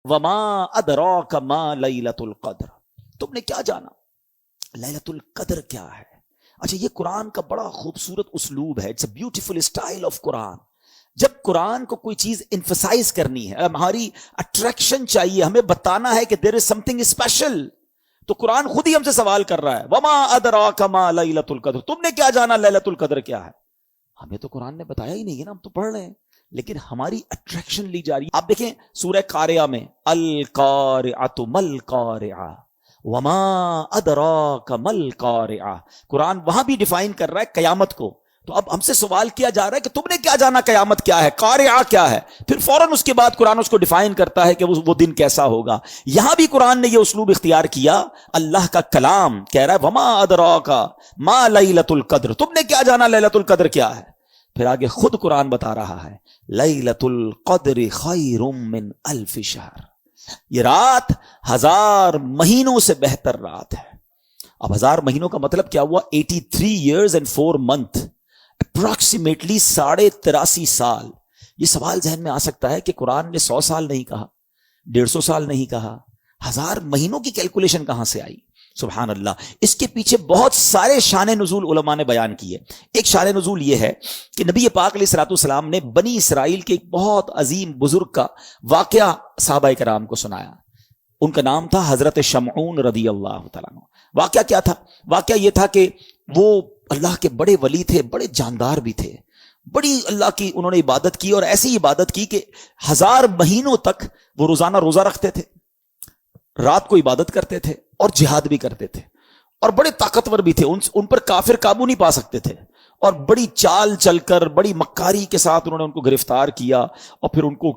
وما ادراک ما لیلۃ القدر، تم نے کیا جانا لیلۃ القدر کیا ہے؟ اچھا، یہ قرآن کا بڑا خوبصورت اسلوب ہے، it's a beautiful style of Quran. جب قرآن کو کوئی چیز انفسائز کرنی ہے، ہماری اٹریکشن چاہیے، ہمیں بتانا ہے کہ دیر از سم تھنگ اسپیشل، تو قرآن خود ہی ہم سے سوال کر رہا ہے وما ادراک ما لیلۃ القدر، تم نے کیا جانا لیلۃ القدر کیا ہے؟ ہمیں تو قرآن نے بتایا ہی نہیں ہے نا، ہم تو پڑھ رہے ہیں، لیکن ہماری اٹریکشن لی جا رہی ہے. آپ دیکھیں سورہ قاریہ میں القارعۃ مل قارعہ وما ادراک مل قارعہ، قرآن وہاں بھی ڈیفائن کر رہا ہے قیامت کو. تو اب ہم سے سوال کیا جا رہا ہے کہ تم نے کیا جانا قیامت کیا ہے، قارعہ کیا ہے، پھر فوراً اس کے بعد قرآن اس کو ڈیفائن کرتا ہے کہ وہ دن کیسا ہوگا. یہاں بھی قرآن نے یہ اسلوب اختیار کیا، اللہ کا کلام کہہ رہا ہے وما ادراک ما لیلۃ القدر، تم نے کیا جانا لیلۃ القدر کیا ہے. پھر آگے خود قرآن بتا رہا ہے لیلۃ القدر خیر من الف شہر، یہ رات 1000 مہینوں سے بہتر رات ہے. اب 1000 مہینوں کا مطلب کیا ہوا؟ 83 years and 4 months، اپروکسیمیٹلی 83.5 سال. یہ سوال ذہن میں آ سکتا ہے کہ قرآن نے 100 سال نہیں کہا، 150 سال نہیں کہا، 1000 مہینوں کی کیلکولیشن کہاں سے آئی؟ سبحان اللہ. اس کے پیچھے بہت سارے شان نزول علماء نے بیان کیے. ایک شان نزول یہ ہے کہ نبی پاک علیہ الصلوۃ والسلام نے بنی اسرائیل کے ایک بہت عظیم بزرگ کا واقعہ صحابہ کرام کو سنایا. ان کا نام تھا حضرت شمعون رضی اللہ تعالیٰ عنہ. واقعہ کیا تھا؟ واقعہ یہ تھا کہ وہ اللہ کے بڑے ولی تھے، بڑے جاندار بھی تھے، بڑی اللہ کی انہوں نے عبادت کی، اور ایسی عبادت کی کہ 1000 مہینوں تک وہ روزانہ روزہ رکھتے تھے، رات کو عبادت کرتے تھے اور جہاد بھی کرتے تھے، اور بڑے طاقتور بھی تھے. ان پر کافر قابو نہیں پا سکتے تھے، اور بڑی چال چل کر بڑی مکاری کے ساتھ انہوں نے ان کو گرفتار کیا، اور پھر ان کو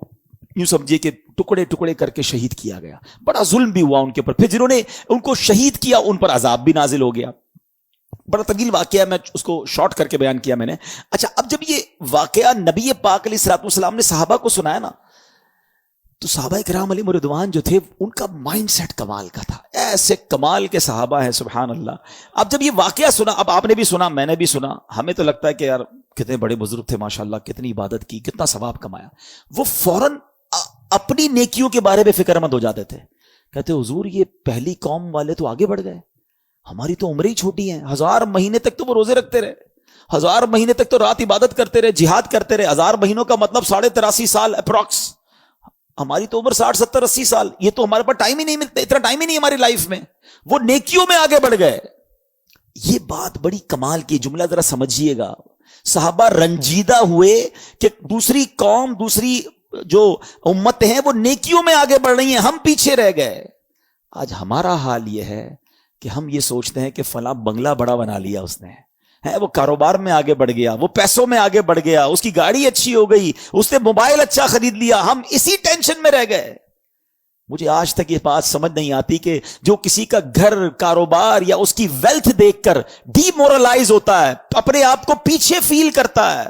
یوں سمجھے کہ ٹکڑے ٹکڑے کر کے شہید کیا گیا. بڑا ظلم بھی ہوا ان کے اوپر. پھر جنہوں نے ان کو شہید کیا ان پر عذاب بھی نازل ہو گیا. بڑا طویل واقعہ ہے، میں اس کو شارٹ کر کے بیان کیا میں نے. اچھا، اب جب یہ واقعہ نبی پاک علیہ الصلوۃ والسلام نے صحابہ کو سنایا نا، تو صحابہ کرام علیہم رضوان جو تھے ان کا مائنڈ سیٹ کمال کا تھا. ایسے کمال کے صحابہ ہیں سبحان اللہ. اب جب یہ واقعہ سنا، اب آپ نے بھی سنا، میں نے بھی سنا، ہمیں تو لگتا ہے کہ یار کتنے بڑے بزرگ تھے ماشاءاللہ، کتنی عبادت کی، کتنا ثواب کمایا. وہ فوراً اپنی نیکیوں کے بارے میں فکر مند ہو جاتے تھے. کہتے حضور یہ پہلی قوم والے تو آگے بڑھ گئے، ہماری تو عمریں ہی چھوٹی ہیں. 1000 مہینے تک تو وہ روزے رکھتے رہے، 1000 مہینے تک تو رات عبادت کرتے رہے، جہاد کرتے رہے. 1000 مہینوں کا مطلب 83.5 سال اپروکس. ہماری تو عمر 60 70 80 سال. یہ تو ہمارے پاس ٹائم ہی نہیں ملتا، اتنا ٹائم ہی نہیں ہماری لائف میں. وہ نیکیوں میں آگے بڑھ گئے. یہ بات بڑی کمال کی، جملہ ذرا سمجھیے گا. صحابہ رنجیدہ ہوئے کہ دوسری قوم، دوسری جو امتیں ہیں وہ نیکیوں میں آگے بڑھ رہی ہیں، ہم پیچھے رہ گئے. آج ہمارا حال یہ ہے کہ ہم یہ سوچتے ہیں کہ فلاں بنگلہ بڑا بنا لیا اس نے، وہ کاروبار میں آگے بڑھ گیا، وہ پیسوں میں آگے بڑھ گیا، اس کی گاڑی اچھی ہو گئی، اس نے موبائل اچھا خرید لیا. ہم اسی ٹینشن میں رہ گئے. مجھے آج تک یہ بات سمجھ نہیں آتی کہ جو کسی کا گھر، کاروبار یا اس کی ویلتھ دیکھ کر ڈی مورلائز ہوتا ہے، اپنے آپ کو پیچھے فیل کرتا ہے،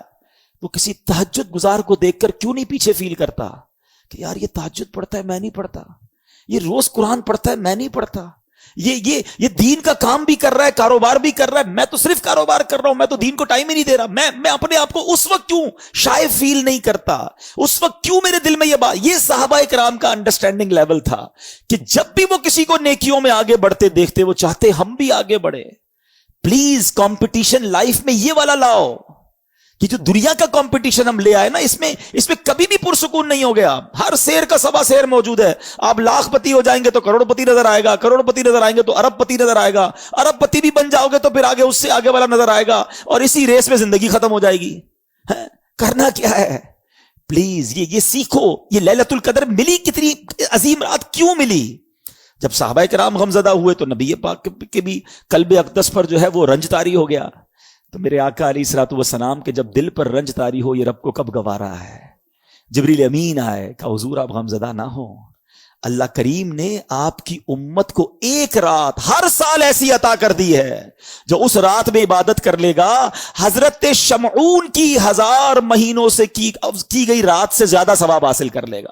وہ کسی تہجد گزار کو دیکھ کر کیوں نہیں پیچھے فیل کرتا کہ یار یہ تہجد پڑھتا ہے میں نہیں پڑھتا، یہ روز قرآن پڑھتا ہے میں نہیں پڑھتا، یہ دین کا کام بھی کر رہا ہے، کاروبار بھی کر رہا ہے، میں تو صرف کاروبار کر رہا ہوں، میں تو دین کو ٹائم ہی نہیں دے رہا. میں اپنے آپ کو اس وقت کیوں شائع فیل نہیں کرتا، اس وقت کیوں میرے دل میں یہ بات. یہ صحابہ کرام کا انڈرسٹینڈنگ لیول تھا کہ جب بھی وہ کسی کو نیکیوں میں آگے بڑھتے دیکھتے وہ چاہتے ہم بھی آگے بڑھے. پلیز کمپٹیشن لائف میں یہ والا لاؤ کہ جو دنیا کا کمپٹیشن ہم لے آئے نا، اس میں کبھی بھی پرسکون نہیں ہو گیا. ہر شیر کا سوا شیر موجود ہے. آپ لاکھ پتی ہو جائیں گے تو کروڑ پتی نظر آئے گا، کروڑ پتی نظر آئیں گے تو ارب پتی نظر آئے گا، ارب پتی بھی بن جاؤ گے تو پھر آگے اس سے آگے والا نظر آئے گا، اور اسی ریس میں زندگی ختم ہو جائے گی. کرنا کیا ہے؟ پلیز یہ سیکھو. یہ لیلۃ القدر ملی، کتنی عظیم رات کیوں ملی؟ جب صحابہ کرام غمزدہ ہوئے تو نبی پاک کے بھی قلب اقدس پر جو ہے وہ رنج طاری ہو گیا. تو میرے آقا علیہ الصلوۃ والسلام کے جب دل پر رنج طاری ہو، یہ رب کو کب گوارا ہے. جبریل امین آئے کہ حضور آپ غمزدہ نہ ہو، اللہ کریم نے آپ کی امت کو ایک رات ہر سال ایسی عطا کر دی ہے جو اس رات میں عبادت کر لے گا حضرت شمعون کی 1000 مہینوں سے کی گئی رات سے زیادہ ثواب حاصل کر لے گا.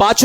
5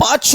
5